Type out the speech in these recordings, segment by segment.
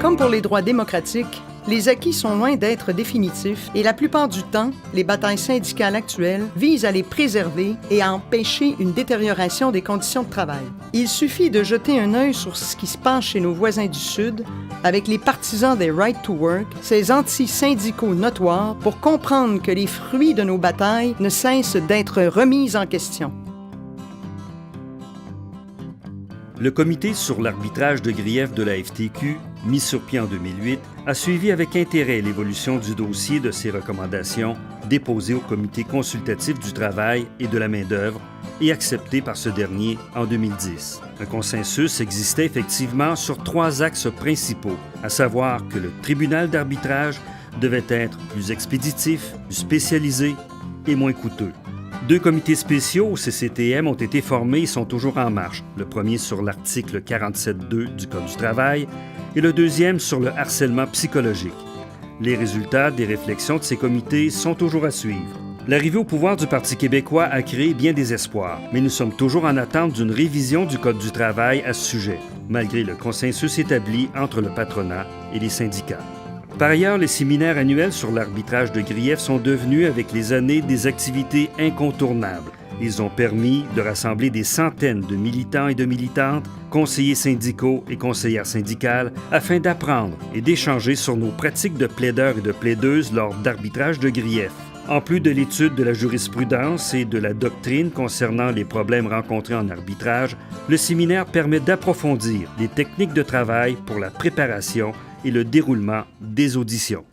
Comme pour les droits démocratiques, les acquis sont loin d'être définitifs et la plupart du temps, les batailles syndicales actuelles visent à les préserver et à empêcher une détérioration des conditions de travail. Il suffit de jeter un œil sur ce qui se passe chez nos voisins du Sud avec les partisans des Right to Work, ces anti-syndicaux notoires, pour comprendre que les fruits de nos batailles ne cessent d'être remis en question. Le comité sur l'arbitrage de griefs de la FTQ, mis sur pied en 2008, a suivi avec intérêt l'évolution du dossier de ses recommandations déposées au comité consultatif du travail et de la main-d'œuvre et acceptées par ce dernier en 2010. Un consensus existait effectivement sur 3 axes principaux, à savoir que le tribunal d'arbitrage devait être plus expéditif, plus spécialisé et moins coûteux. 2 comités spéciaux au CCTM ont été formés et sont toujours en marche. Le premier sur l'article 47.2 du Code du travail et le deuxième sur le harcèlement psychologique. Les résultats des réflexions de ces comités sont toujours à suivre. L'arrivée au pouvoir du Parti québécois a créé bien des espoirs, mais nous sommes toujours en attente d'une révision du Code du travail à ce sujet, malgré le consensus établi entre le patronat et les syndicats. Par ailleurs, les séminaires annuels sur l'arbitrage de griefs sont devenus, avec les années, des activités incontournables. Ils ont permis de rassembler des centaines de militants et de militantes, conseillers syndicaux et conseillères syndicales, afin d'apprendre et d'échanger sur nos pratiques de plaideurs et de plaideuses lors d'arbitrage de griefs. En plus de l'étude de la jurisprudence et de la doctrine concernant les problèmes rencontrés en arbitrage, le séminaire permet d'approfondir les techniques de travail pour la préparation et le déroulement des auditions.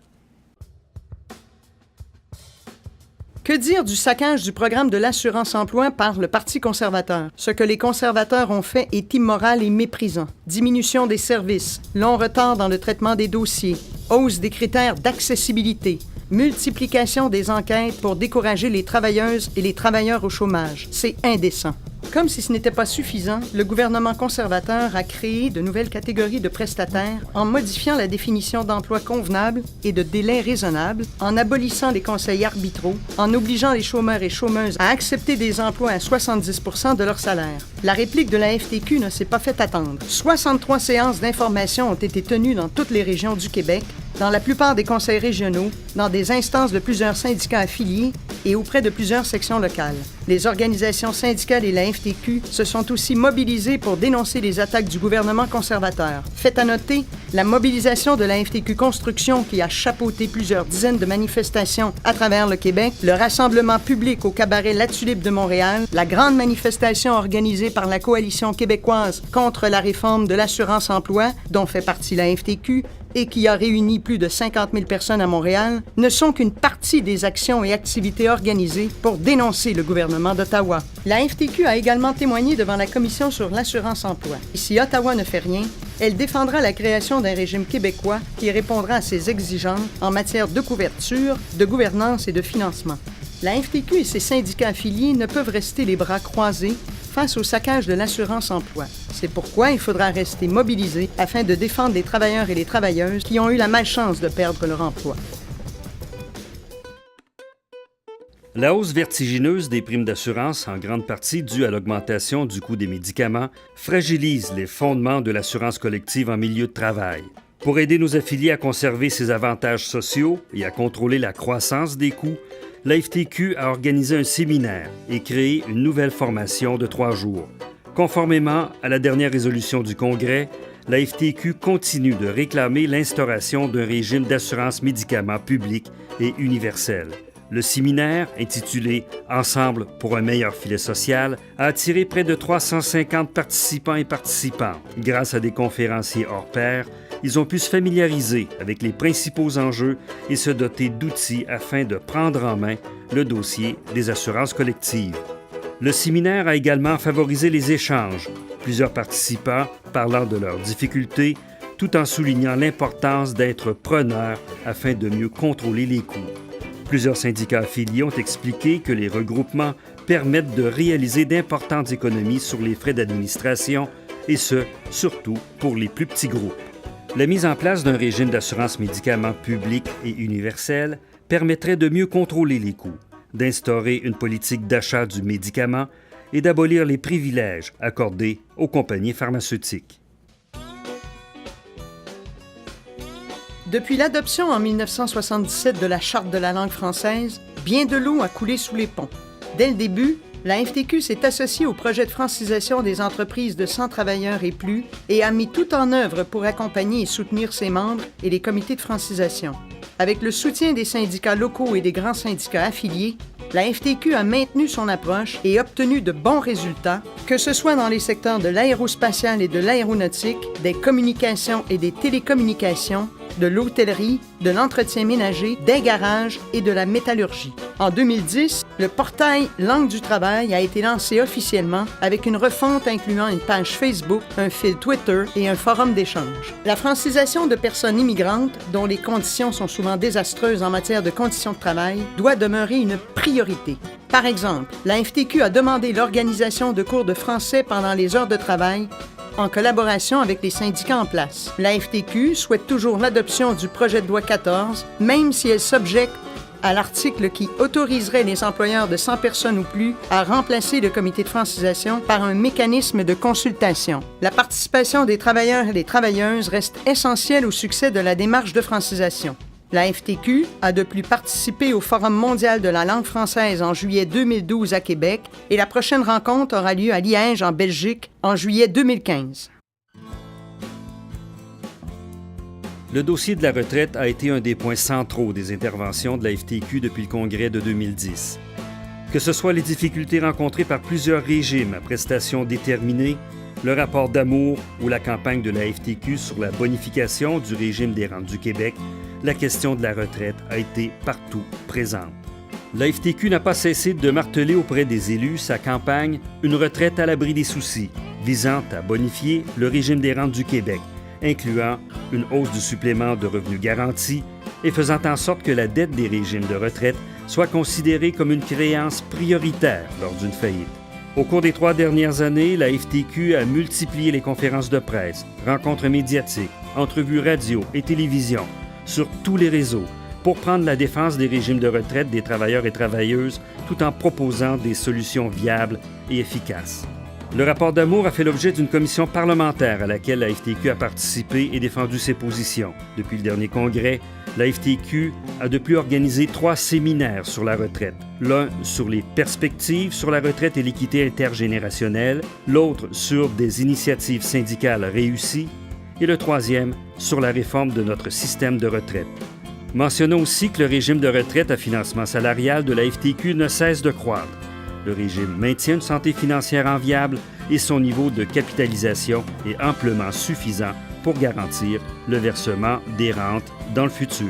Que dire du saccage du programme de l'assurance-emploi par le Parti conservateur? Ce que les conservateurs ont fait est immoral et méprisant. Diminution des services, long retard dans le traitement des dossiers, hausse des critères d'accessibilité, multiplication des enquêtes pour décourager les travailleuses et les travailleurs au chômage. C'est indécent. Comme si ce n'était pas suffisant, le gouvernement conservateur a créé de nouvelles catégories de prestataires en modifiant la définition d'emploi convenable et de délai raisonnable, en abolissant les conseils arbitraux, en obligeant les chômeurs et chômeuses à accepter des emplois à 70 % de leur salaire. La réplique de la FTQ ne s'est pas fait attendre. 63 séances d'information ont été tenues dans toutes les régions du Québec, dans la plupart des conseils régionaux, dans des instances de plusieurs syndicats affiliés et auprès de plusieurs sections locales. Les organisations syndicales et la FTQ se sont aussi mobilisées pour dénoncer les attaques du gouvernement conservateur. Fait à noter, la mobilisation de la FTQ Construction qui a chapeauté plusieurs dizaines de manifestations à travers le Québec, le rassemblement public au cabaret La Tulipe de Montréal, la grande manifestation organisée par la Coalition québécoise contre la réforme de l'assurance-emploi, dont fait partie la FTQ, et qui a réuni plus de 50 000 personnes à Montréal, ne sont qu'une partie des actions et activités organisées pour dénoncer le gouvernement d'Ottawa. La FTQ a également témoigné devant la Commission sur l'assurance-emploi. Et si Ottawa ne fait rien, elle défendra la création d'un régime québécois qui répondra à ses exigences en matière de couverture, de gouvernance et de financement. La FTQ et ses syndicats affiliés ne peuvent rester les bras croisés face au saccage de l'assurance-emploi. C'est pourquoi il faudra rester mobilisé afin de défendre les travailleurs et les travailleuses qui ont eu la malchance de perdre leur emploi. La hausse vertigineuse des primes d'assurance, en grande partie due à l'augmentation du coût des médicaments, fragilise les fondements de l'assurance collective en milieu de travail. Pour aider nos affiliés à conserver ces avantages sociaux et à contrôler la croissance des coûts, la FTQ a organisé un séminaire et créé une nouvelle formation de 3 jours. Conformément à la dernière résolution du Congrès, la FTQ continue de réclamer l'instauration d'un régime d'assurance médicaments public et universel. Le séminaire, intitulé « Ensemble pour un meilleur filet social », a attiré près de 350 participants et participantes. Grâce à des conférenciers hors pair, ils ont pu se familiariser avec les principaux enjeux et se doter d'outils afin de prendre en main le dossier des assurances collectives. Le séminaire a également favorisé les échanges, plusieurs participants parlant de leurs difficultés, tout en soulignant l'importance d'être preneur afin de mieux contrôler les coûts. Plusieurs syndicats affiliés ont expliqué que les regroupements permettent de réaliser d'importantes économies sur les frais d'administration, et ce, surtout pour les plus petits groupes. La mise en place d'un régime d'assurance médicaments public et universel permettrait de mieux contrôler les coûts. d'instaurer une politique d'achat du médicament et d'abolir les privilèges accordés aux compagnies pharmaceutiques. Depuis l'adoption en 1977 de la Charte de la langue française, bien de l'eau a coulé sous les ponts. Dès le début, la FTQ s'est associée au projet de francisation des entreprises de 100 travailleurs et plus et a mis tout en œuvre pour accompagner et soutenir ses membres et les comités de francisation. Avec le soutien des syndicats locaux et des grands syndicats affiliés, la FTQ a maintenu son approche et obtenu de bons résultats, que ce soit dans les secteurs de l'aérospatial et de l'aéronautique, des communications et des télécommunications, de l'hôtellerie, de l'entretien ménager, des garages et de la métallurgie. En 2010, le portail Langue du travail a été lancé officiellement avec une refonte incluant une page Facebook, un fil Twitter et un forum d'échange. La francisation de personnes immigrantes, dont les conditions sont souvent désastreuses en matière de conditions de travail, doit demeurer une priorité. Par exemple, la FTQ a demandé l'organisation de cours de français pendant les heures de travail en collaboration avec les syndicats en place. La FTQ souhaite toujours l'adoption du projet de loi 14, même si elle s'objecte à l'article qui autoriserait les employeurs de 100 personnes ou plus à remplacer le comité de francisation par un mécanisme de consultation. La participation des travailleurs et des travailleuses reste essentielle au succès de la démarche de francisation. La FTQ a de plus participé au Forum mondial de la langue française en juillet 2012 à Québec et la prochaine rencontre aura lieu à Liège, en Belgique, en juillet 2015. Le dossier de la retraite a été un des points centraux des interventions de la FTQ depuis le congrès de 2010. Que ce soit les difficultés rencontrées par plusieurs régimes à prestations déterminées, le rapport d'Amour ou la campagne de la FTQ sur la bonification du régime des rentes du Québec, la question de la retraite a été partout présente. La FTQ n'a pas cessé de marteler auprès des élus sa campagne « Une retraite à l'abri des soucis », visant à bonifier le régime des rentes du Québec, incluant une hausse du supplément de revenus garanti et faisant en sorte que la dette des régimes de retraite soit considérée comme une créance prioritaire lors d'une faillite. Au cours des 3 dernières années, la FTQ a multiplié les conférences de presse, rencontres médiatiques, entrevues radio et télévision, sur tous les réseaux, pour prendre la défense des régimes de retraite des travailleurs et travailleuses tout en proposant des solutions viables et efficaces. Le rapport d'Amour a fait l'objet d'une commission parlementaire à laquelle la FTQ a participé et défendu ses positions. Depuis le dernier congrès, la FTQ a de plus organisé 3 séminaires sur la retraite. L'un sur les perspectives sur la retraite et l'équité intergénérationnelle, l'autre sur des initiatives syndicales réussies et le 3e sur la réforme de notre système de retraite. Mentionnons aussi que le régime de retraite à financement salarial de la FTQ ne cesse de croître. Le régime maintient une santé financière enviable et son niveau de capitalisation est amplement suffisant pour garantir le versement des rentes dans le futur.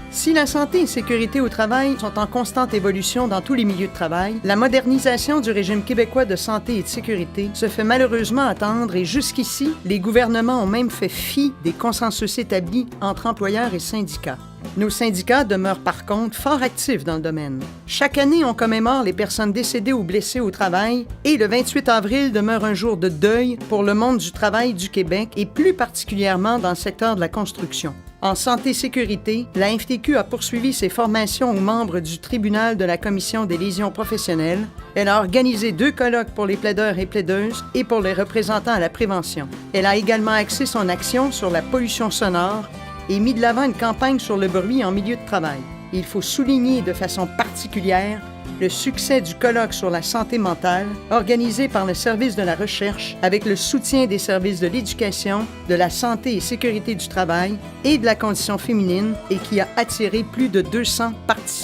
Si la santé et sécurité au travail sont en constante évolution dans tous les milieux de travail, la modernisation du régime québécois de santé et de sécurité se fait malheureusement attendre et jusqu'ici, les gouvernements ont même fait fi des consensus établis entre employeurs et syndicats. Nos syndicats demeurent par contre fort actifs dans le domaine. Chaque année, on commémore les personnes décédées ou blessées au travail et le 28 avril demeure un jour de deuil pour le monde du travail du Québec et plus particulièrement dans le secteur de la construction. En santé-sécurité, la FTQ a poursuivi ses formations aux membres du tribunal de la Commission des lésions professionnelles. Elle a organisé 2 colloques pour les plaideurs et plaideuses et pour les représentants à la prévention. Elle a également axé son action sur la pollution sonore et mis de l'avant une campagne sur le bruit en milieu de travail. Il faut souligner de façon particulière le succès du colloque sur la santé mentale, organisé par le service de la recherche avec le soutien des services de l'éducation, de la santé et sécurité du travail et de la condition féminine et qui a attiré plus de 200 participants.